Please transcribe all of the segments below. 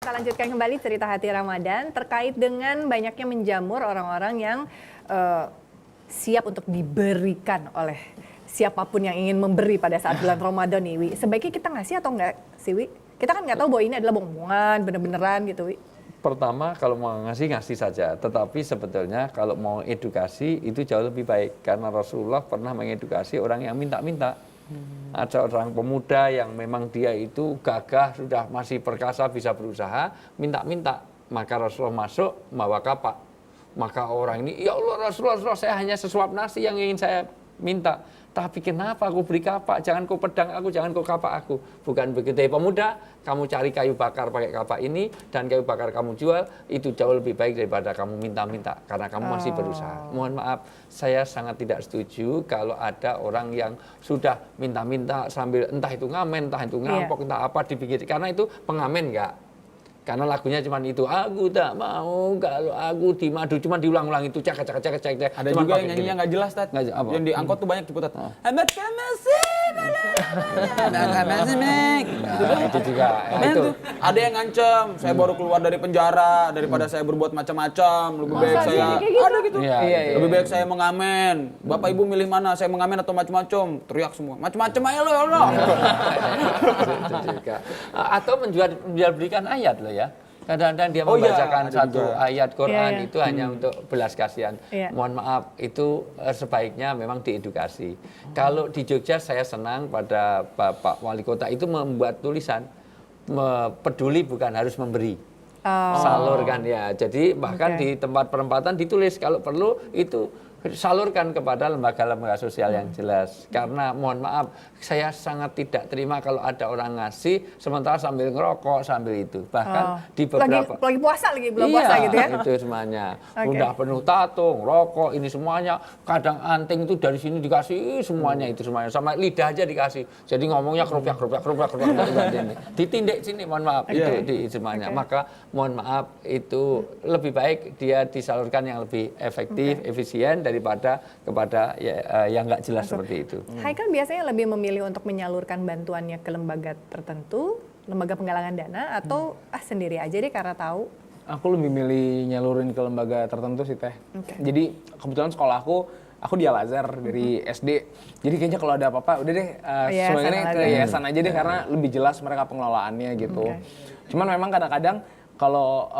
kita lanjutkan kembali cerita hati Ramadan terkait dengan banyaknya menjamur orang-orang yang siap untuk diberikan oleh siapapun yang ingin memberi pada saat bulan Ramadan nih, Wi. Sebaiknya kita ngasih atau enggak sih, Wi? Kita kan nggak tahu bahwa ini adalah bohongan, bener-beneran gitu, Wi. Pertama, kalau mau ngasih saja. Tetapi sebetulnya kalau mau edukasi itu jauh lebih baik. Karena Rasulullah pernah mengedukasi orang yang minta-minta. Ada orang pemuda yang memang dia itu gagah, sudah masih perkasa, bisa berusaha, minta-minta. Maka Rasulullah masuk, bawa kapak. Maka orang ini, ya Allah Rasulullah, saya hanya sesuap nasi yang ingin saya minta. Tapi kenapa aku beri kapak? Jangan kau pedang aku, jangan kau kapak aku. Bukan begitu. Pemuda, kamu cari kayu bakar pakai kapak ini, dan kayu bakar kamu jual, itu jauh lebih baik daripada kamu minta-minta. Karena kamu masih berusaha. Mohon maaf, saya sangat tidak setuju kalau ada orang yang sudah minta-minta sambil entah itu ngamen, entah itu ngampok, entah apa dipikir. Karena itu pengamen enggak. Karena lagunya cuma itu, aku tak mau kalau aku dimadu, cuma diulang-ulang itu cek. Ada juga yang nyanyinya nggak jelas, Tat. Yang di angkot tuh banyak diputar. Ahmad Kamasi, Itu juga. Itu. Ada yang ngancam, saya baru keluar dari penjara, daripada saya berbuat macam-macam, lebih baik saya ada gitu. Lebih baik saya mengamen. Bapak Ibu milih mana? Saya mengamen atau macam-macam? Teriak semua. Macam-macam aja lo, ya Allah. Itu juga. Atau menjual belikan ayat loh ya. Kadang-kadang dia membacakan satu ayat Quran itu hanya untuk belas kasihan. Mohon maaf, itu sebaiknya memang diedukasi. Kalau di Jogja saya senang pada Bapak Wali Kota itu membuat tulisan peduli bukan harus memberi. Salurkan ya. Jadi bahkan di tempat perempatan ditulis kalau perlu itu salurkan kepada lembaga-lembaga sosial yang jelas. Karena mohon maaf, saya sangat tidak terima kalau ada orang ngasih sementara sambil ngerokok, sambil itu. Bahkan di beberapa lagi puasa lagi, belum puasa gitu ya. Itu semuanya. Udah penuh tato, ngerokok, ini semuanya. Kadang anting itu dari sini dikasih semuanya itu semuanya. Sama lidah aja dikasih. Jadi ngomongnya kerupiak. Ditindik sini, mohon maaf. Itu di semuanya. Maka mohon maaf, itu lebih baik dia disalurkan yang lebih efektif, efisien daripada kepada yang nggak jelas seperti itu. Haikal biasanya lebih memilih untuk menyalurkan bantuannya ke lembaga tertentu, lembaga penggalangan dana, atau sendiri aja deh karena tahu. Aku lebih milih nyalurin ke lembaga tertentu sih, Teh. Jadi kebetulan sekolah aku di Al-Azhar dari SD. Jadi kayaknya kalau ada apa-apa udah deh semuanya ke yayasan aja deh karena lebih jelas mereka pengelolaannya gitu. Cuman memang kadang-kadang kalau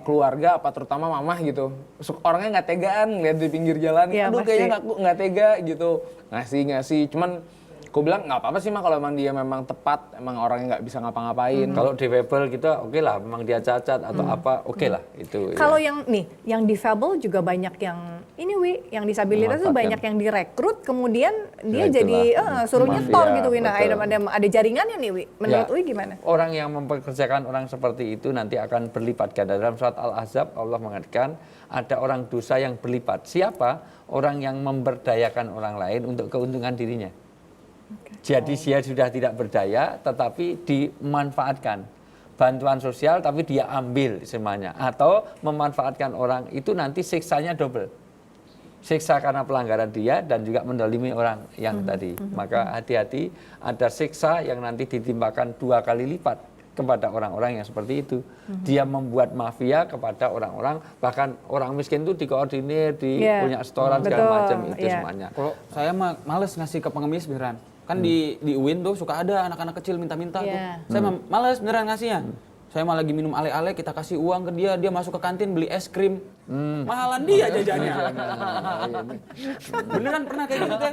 keluarga apa terutama mamah gitu, orangnya nggak tegaan lihat di pinggir jalan, aduh kayaknya nggak tega gitu, ngasih. Cuman aku bilang nggak apa-apa sih mah kalau emang dia memang tepat, emang orangnya nggak bisa ngapa-ngapain. Kalau difabel kita oke lah, memang dia cacat atau apa oke lah itu. Kalau yang difabel juga banyak yang ini yang disabilitas itu banyak yang direkrut kemudian dia jadi suruh nyetor gitu Nah ada jaringannya nih Wi. Menurut Wi gimana? Orang yang mempekerjakan orang seperti itu nanti akan berlipat ganda. Dalam surat Al-Ahzab Allah mengatakan ada orang dosa yang berlipat. Siapa? Orang yang memberdayakan orang lain untuk keuntungan dirinya. Jadi dia sudah tidak berdaya tetapi dimanfaatkan. Bantuan sosial tapi dia ambil semuanya. Atau memanfaatkan orang itu nanti siksanya double. Siksa karena pelanggaran dia dan juga mendolimi orang yang tadi. Maka hati-hati ada siksa yang nanti ditimpakan 2 kali lipat kepada orang-orang yang seperti itu. Dia membuat mafia kepada orang-orang, bahkan orang miskin itu dikoordinir, punya setoran segala macam itu semuanya. Kalau saya males ngasih ke pengemis beneran. Kan di UIN tuh suka ada anak-anak kecil minta-minta tuh. Saya males beneran ngasihnya. Saya malah lagi minum ale-ale, kita kasih uang ke dia masuk ke kantin beli es krim. Mahalan dia jajannya. Beneran pernah kayak gitu Teh?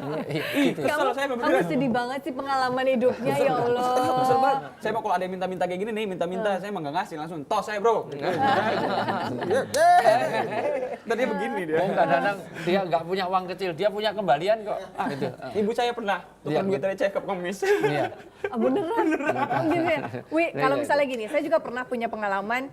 Kesel saya beneran. Kamu sedih banget sih pengalaman hidupnya ya Allah. Kesel banget. Saya mau kalau ada yang minta-minta kayak gini nih, minta-minta saya emang gak ngasih langsung. Tos saya bro. Tadi begini dia. Kadang-kadang dia nggak punya uang kecil, dia punya kembalian kok. Gitu. Ibu saya pernah tukar duit receh ke pengemis. Beneran. Gitu ya. Wi, kalau misalnya gini, saya juga pernah punya pengalaman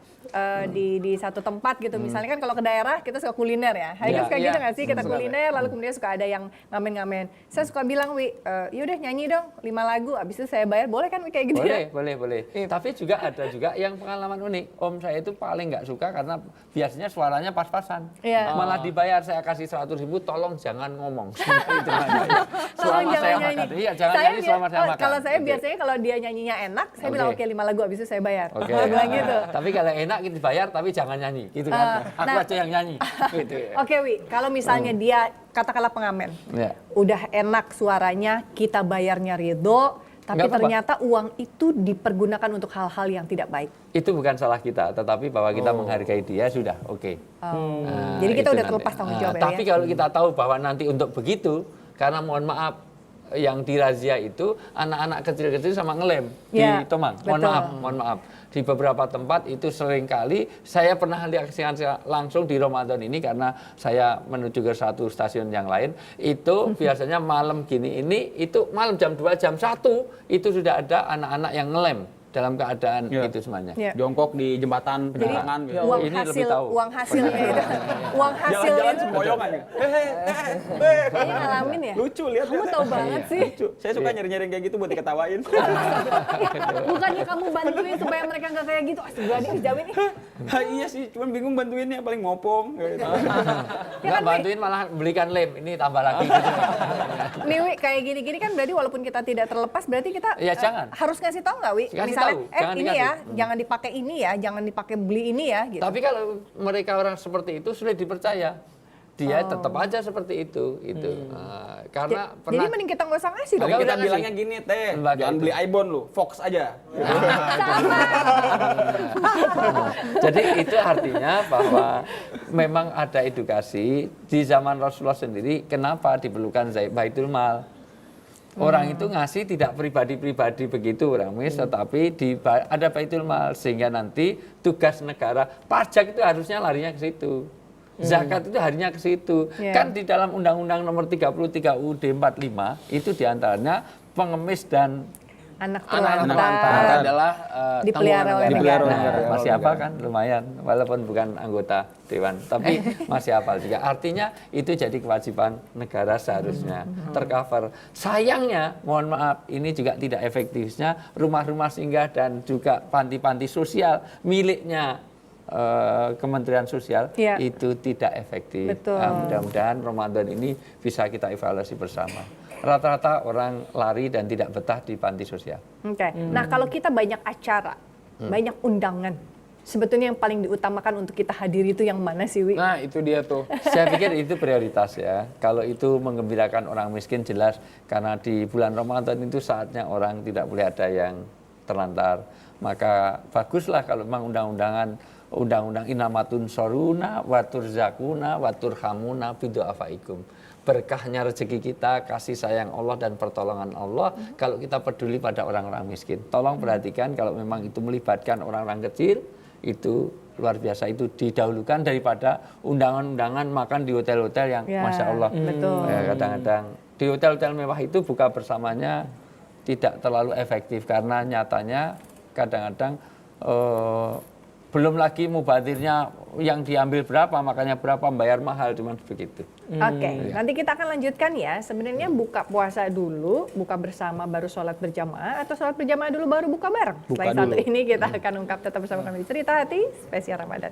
di satu tempat gitu. Misalnya kan kalau ke daerah kita suka kuliner ya. Haikal suka gitu nggak sih? Kita kuliner lalu kemudian suka ada yang ngamen-ngamen. Saya suka bilang, Wi, yaudah nyanyi dong 5 lagu, abis itu saya bayar. Boleh kan Wi kayak gitu ya? Boleh. Tapi juga ada juga yang pengalaman unik. Om saya itu paling nggak suka karena biasanya suaranya pas-pasan. Malah dibayar, saya kasih 100.000, tolong jangan ngomong. Selama saya makan. Iya, jangan nyanyi selama saya makan. Kalau saya biasanya kalau dia nyanyinya enak, saya bilang oke 5 lagu abis itu saya bayar. bilang gitu. Tapi kalau enak kita bayar, tapi jangan nyanyi, gitu kan. Aku nah. aja yang nyanyi, gitu ya. Oke, Wi, kalau misalnya dia katakanlah pengamen, Ya. udah enak suaranya, kita bayarnya ridho, tapi Nggak apa-apa. ternyata uang itu dipergunakan untuk hal-hal yang tidak baik. Itu bukan salah kita, tetapi bahwa kita menghargai dia sudah oke. Nah, Jadi kita itu udah nanti. terlepas tanggung jawab Tapi ya. kalau kita tahu bahwa nanti untuk begitu, karena mohon maaf, yang dirazia itu anak-anak kecil-kecil sama ngelem Ya, di Tomang. Mohon maaf. Di beberapa tempat itu seringkali saya pernah lihat langsung di Ramadan ini karena saya menuju ke satu stasiun yang lain. Itu biasanya malam gini ini, itu malam jam 2, jam 1 itu sudah ada anak-anak yang ngelem dalam keadaan itu semuanya. Ya. Jongkok di jembatan Jadi penyeberangan gitu. uang Ini lebih hasil, tahu. uang hasilnya itu, uang hasilnya Jalan-jalan itu, semboyongan ya. kayaknya ngalamin ya. Lucu lihat. Kamu tahu banget sih. Lucu. Saya suka nyari-nyari kayak gitu buat diketawain. Bukannya kamu bantuin supaya mereka nggak kayak gitu, astagfirullahaladzim dijamin nih. Iya sih, cuman bingung bantuinnya paling ngopong. Gitu. Nggak bantuin malah belikan lem, ini tambah lagi. Gitu. Nih Wi, kayak gini-gini kan berarti walaupun kita tidak terlepas, berarti kita Ya, jangan. harus ngasih tahu nggak Wi? Kasih Misalnya, tahu, jangan ini dikasih. ya, jangan dipakai ini ya, jangan dipakai beli ini ya, gitu. Tapi kalau mereka orang seperti itu sulit dipercaya, dia tetap aja seperti itu. Karena Jadi pernah mending kita nggak usah ngasih dong. Jadi kita udah ngasih. bilangnya gini, Teh. Lembaga Jangan itu. beli iPhone lu, Fox aja. jadi itu artinya bahwa memang ada edukasi di zaman Rasulullah sendiri. Kenapa diperlukan Baitul Mal? Orang itu ngasih tidak pribadi-pribadi begitu orang mis, tetapi ada Baitul Mal sehingga nanti tugas negara pajak itu harusnya larinya ke situ. Zakat itu harinya ke situ. Yeah. Kan di dalam Undang-Undang Nomor 33 UUD 45 itu diantaranya pengemis dan Anak Anak-anak terlantar. lantar adalah Dipelihara oleh Dipelihara negara. oleh negara. masih hafal kan lumayan walaupun bukan anggota dewan tapi masih hafal juga artinya itu jadi kewajiban negara seharusnya tercover. Sayangnya mohon maaf ini juga tidak efektifnya rumah-rumah singgah dan juga panti-panti sosial miliknya Kementerian Sosial Iya. itu tidak efektif. Betul. Mudah-mudahan Ramadan ini bisa kita evaluasi bersama. Rata-rata orang lari dan tidak betah di panti sosial. Oke. Nah, kalau kita banyak acara, banyak undangan, sebetulnya yang paling diutamakan untuk kita hadiri itu yang mana sih, Wi? Nah, itu dia tuh. Saya pikir itu prioritas ya. Kalau itu menggembirakan orang miskin jelas karena di bulan Ramadan itu saatnya orang tidak boleh ada yang terlantar. Maka baguslah kalau memang undang-undang inamatun soruna watur zakuna watur hamuna bidu'afaikum. Berkahnya rezeki kita, kasih sayang Allah dan pertolongan Allah kalau kita peduli pada orang-orang miskin. Tolong perhatikan kalau memang itu melibatkan orang-orang kecil, itu luar biasa, itu didahulukan daripada undangan-undangan makan di hotel-hotel yang Ya, Masya Allah. betul. Kadang-kadang di hotel-hotel mewah itu buka bersamanya tidak terlalu efektif karena nyatanya kadang-kadang belum lagi mubadirnya yang diambil berapa, makanya berapa, bayar mahal, cuman begitu. Oke, nanti kita akan lanjutkan ya. Sebenarnya buka puasa dulu, buka bersama baru sholat berjamaah, atau sholat berjamaah dulu baru buka bareng. Setelah yang satu ini kita akan ungkap, tetap bersama kami di Cerita Hati Spesial Ramadan.